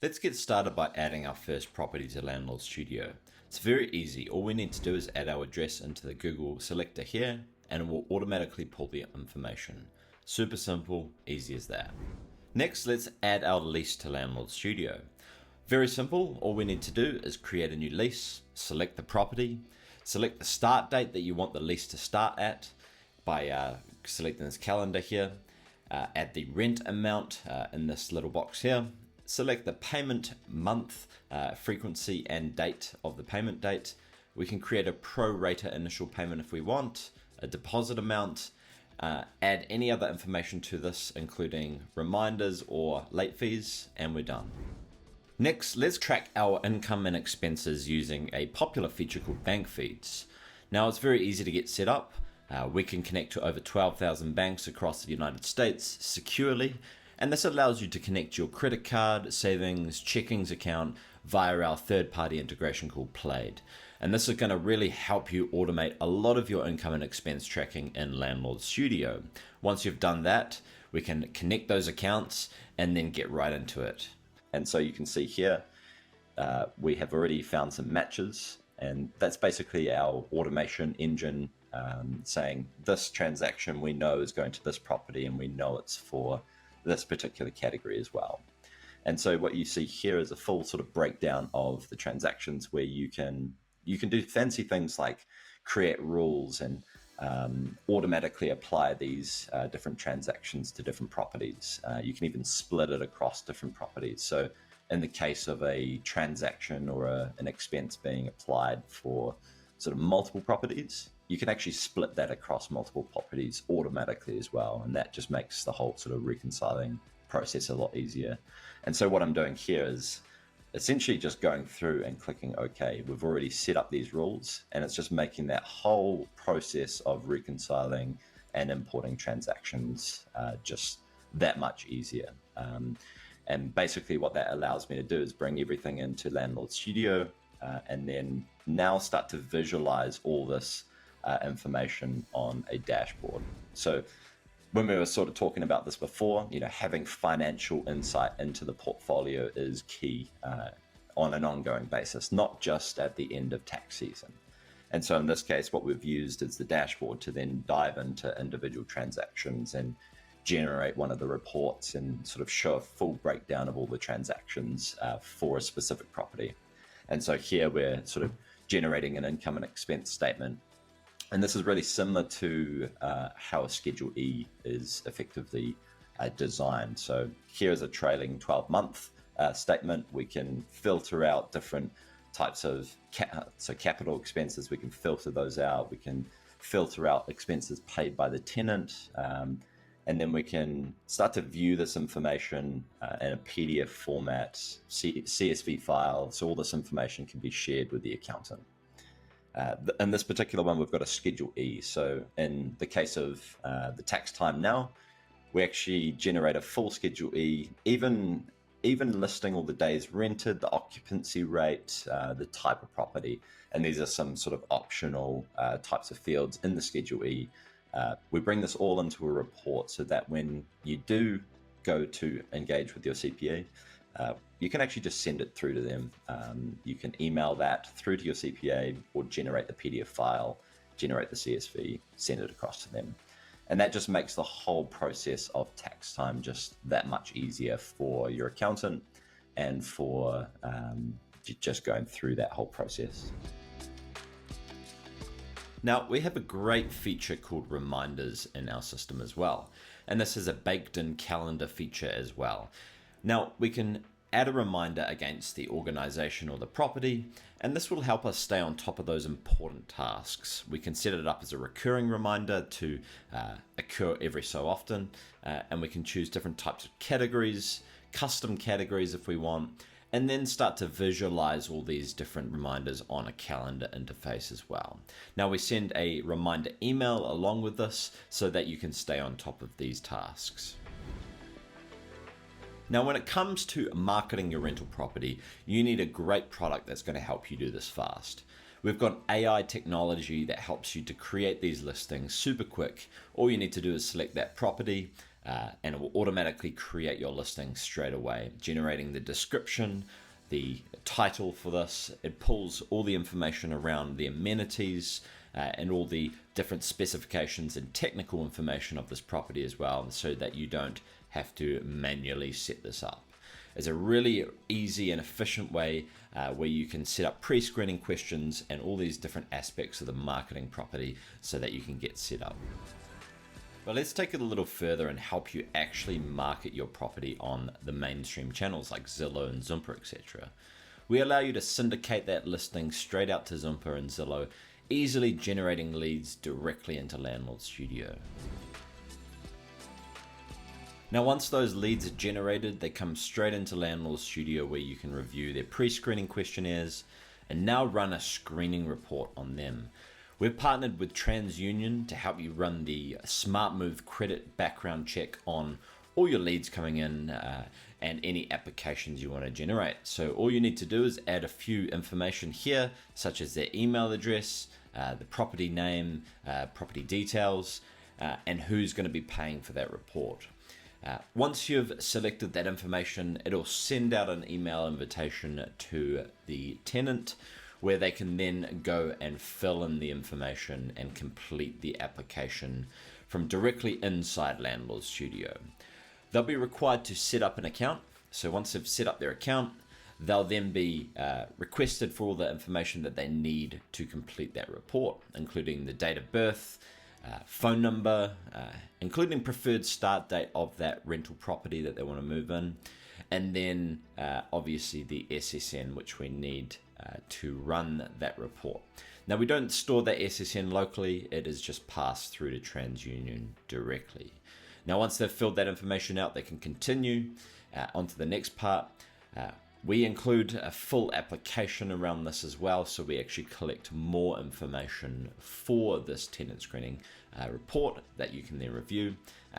Let's get started by adding our first property to Landlord Studio. It's very easy. All we need to do is add our address into the Google selector here and it will automatically pull the information. Super simple, easy as that. Next, let's add our lease to Landlord Studio. Very simple. All we need to do is create a new lease, select the property, select the start date that you want the lease to start at by selecting this calendar here, add the rent amount in this little box here, select the payment month, frequency and date of the payment date. We can create a pro rata initial payment if we want, a deposit amount, add any other information to this, including reminders or late fees, and we're done. Next, let's track our income and expenses using a popular feature called bank feeds. Now, it's very easy to get set up. We can connect to over 12,000 banks across the United States securely, and this allows you to connect your credit card, savings, checkings account via our third-party integration called Plaid. And this is going to really help you automate a lot of your income and expense tracking in Landlord Studio. Once you've done that, we can connect those accounts and then get right into it. And so you can see here, we have already found some matches, and that's basically our automation engine saying this transaction we know is going to this property and we know it's for this particular category as well. And so what you see here is a full sort of breakdown of the transactions where you can do fancy things like create rules and automatically apply these different transactions to different properties. You can even split it across different properties. So in the case of a transaction or an expense being applied for sort of multiple properties, you can actually split that across multiple properties automatically as well. And that just makes the whole sort of reconciling process a lot easier. And so what I'm doing here is essentially just going through and clicking OK. We've already set up these rules, and it's just making that whole process of reconciling and importing transactions just that much easier. And basically what that allows me to do is bring everything into Landlord Studio and then now start to visualize all this information on a dashboard. So when we were sort of talking about this before, having financial insight into the portfolio is key on an ongoing basis, not just at the end of tax season. And so in this case, what we've used is the dashboard to then dive into individual transactions and generate one of the reports and sort of show a full breakdown of all the transactions for a specific property. And so here we're sort of generating an income and expense statement. And this is really similar to how a Schedule E is effectively designed. So here is a trailing 12-month statement. We can filter out different types of capital expenses. We can filter those out. We can filter out expenses paid by the tenant. And then we can start to view this information in a PDF format, CSV file. So all this information can be shared with the accountant. In this particular one, we've got a Schedule E. So in the case of the tax time now, we actually generate a full Schedule E, even listing all the days rented, the occupancy rate, the type of property. And these are some sort of optional types of fields in the Schedule E. We bring this all into a report so that when you do go to engage with your CPA, you can actually just send it through to them. You can email that through to your CPA or generate the PDF file, generate the CSV, send it across to them. And that just makes the whole process of tax time just that much easier for your accountant and for just going through that whole process. Now, we have a great feature called reminders in our system as well. And this is a baked-in calendar feature as well. Now, we can add a reminder against the organization or the property, and this will help us stay on top of those important tasks. We can set it up as a recurring reminder to occur every so often, and we can choose different types of categories, custom categories if we want, and then start to visualize all these different reminders on a calendar interface as well. Now, we send a reminder email along with this so that you can stay on top of these tasks. Now, when it comes to marketing your rental property, you need a great product that's going to help you do this fast. We've got AI technology that helps you to create these listings super quick. All you need to do is select that property, and it will automatically create your listing straight away, generating the description, the title for this. It pulls all the information around the amenities and all the different specifications and technical information of this property as well, so that you don't have to manually set this up. It's a really easy and efficient way where you can set up pre-screening questions and all these different aspects of the marketing property so that you can get set up. But let's take it a little further and help you actually market your property on the mainstream channels like Zillow and Zoomper, etc. We allow you to syndicate that listing straight out to Zoomper and Zillow, easily generating leads directly into Landlord Studio. Now, once those leads are generated, they come straight into Landlord Studio, where you can review their pre-screening questionnaires and now run a screening report on them. We've partnered with TransUnion to help you run the Smart Move credit background check on all your leads coming in and any applications you want to generate. So all you need to do is add a few information here, such as their email address, the property name, property details, and who's going to be paying for that report. Once you've selected that information, it'll send out an email invitation to the tenant, where they can then go and fill in the information and complete the application from directly inside Landlord Studio. They'll be required to set up an account. So once they've set up their account, they'll then be requested for all the information that they need to complete that report, including the date of birth, phone number, including preferred start date of that rental property that they want to move in, and then obviously the SSN, which we need to run that report. Now, we don't store that SSN locally, it is just passed through to TransUnion directly. Now, once they've filled that information out, they can continue on to the next part. We include a full application around this as well, so we actually collect more information for this tenant screening report that you can then review,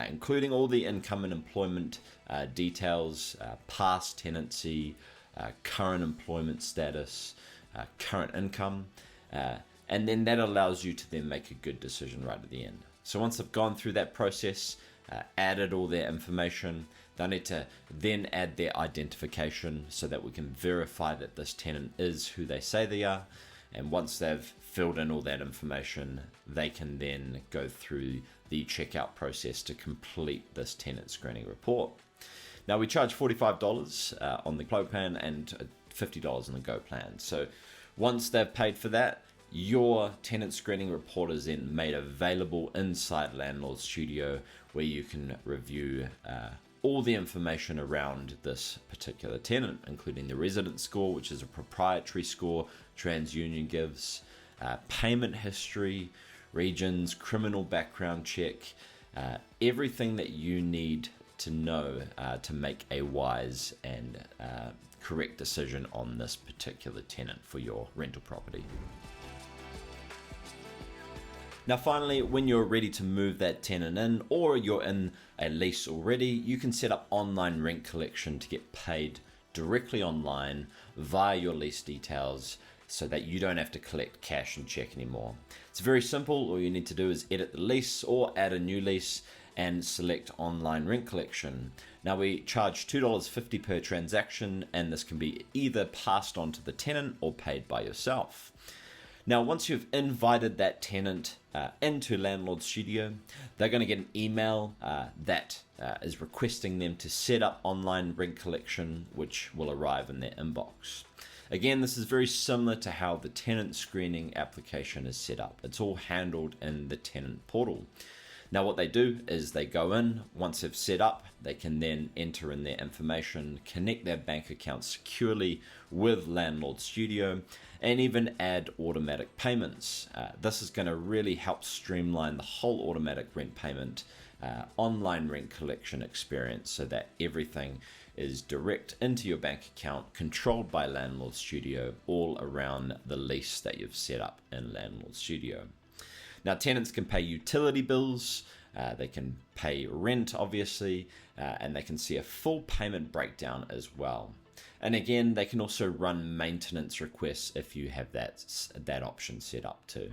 including all the income and employment details, past tenancy, current employment status, current income, and then that allows you to then make a good decision right at the end. So once they've gone through that process, added all their information, they need to then add their identification so that we can verify that this tenant is who they say they are. And once they've filled in all that information, they can then go through the checkout process to complete this tenant screening report. Now, we charge $45 on the Pro plan and $50 on the Go plan. So once they've paid for that, your tenant screening report is then made available inside Landlord Studio, where you can review all the information around this particular tenant, including the resident score, which is a proprietary score TransUnion gives, payment history, regions, criminal background check, everything that you need to know to make a wise and correct decision on this particular tenant for your rental property. Now, finally, when you're ready to move that tenant in, or you're in a lease already, you can set up online rent collection to get paid directly online via your lease details, so that you don't have to collect cash and check anymore. It's very simple. All you need to do is edit the lease or add a new lease and select online rent collection. Now, we charge $2.50 per transaction, and this can be either passed on to the tenant or paid by yourself. Now, once you've invited that tenant into Landlord Studio, they're going to get an email that is requesting them to set up online rent collection, which will arrive in their inbox. Again, this is very similar to how the tenant screening application is set up. It's all handled in the tenant portal. Now, what they do is they go in, once they've set up, they can then enter in their information, connect their bank account securely with Landlord Studio, and even add automatic payments. This is going to really help streamline the whole automatic rent payment, online rent collection experience, so that everything is direct into your bank account, controlled by Landlord Studio, all around the lease that you've set up in Landlord Studio. Now, tenants can pay utility bills, they can pay rent, obviously, and they can see a full payment breakdown as well. And again, they can also run maintenance requests if you have that option set up too.